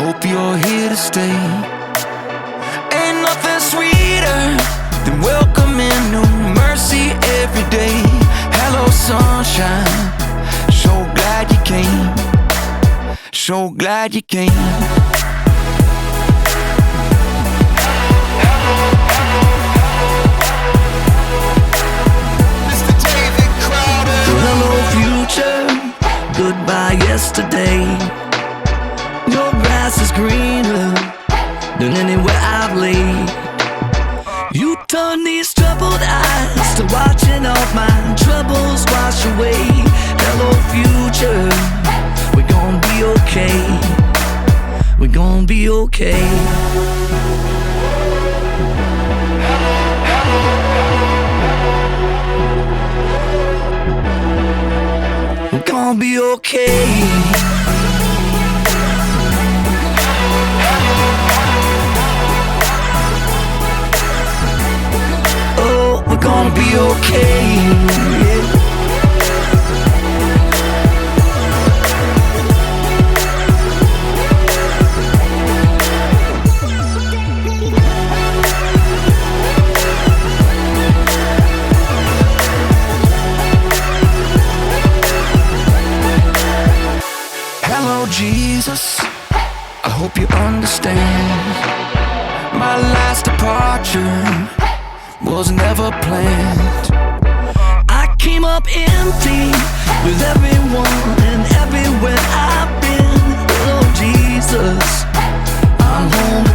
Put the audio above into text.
hope you're here to stay. Ain't nothing sweeter than welcoming new mercy every day. Hello sunshine, so glad you came, so glad you came. Hello future, goodbye yesterday. Your grass is greener than anywhere I've laid. You turn these troubled eyes to watching all my troubles wash away. Hello future, we're gonna be okay. We're gonna be okay. We're gonna be okay. Oh, we're gonna be okay. Yeah. Hello Jesus, I hope you understand. My last departure was never planned. I came up empty with everyone and everywhere I've been. Hello Jesus, I'm home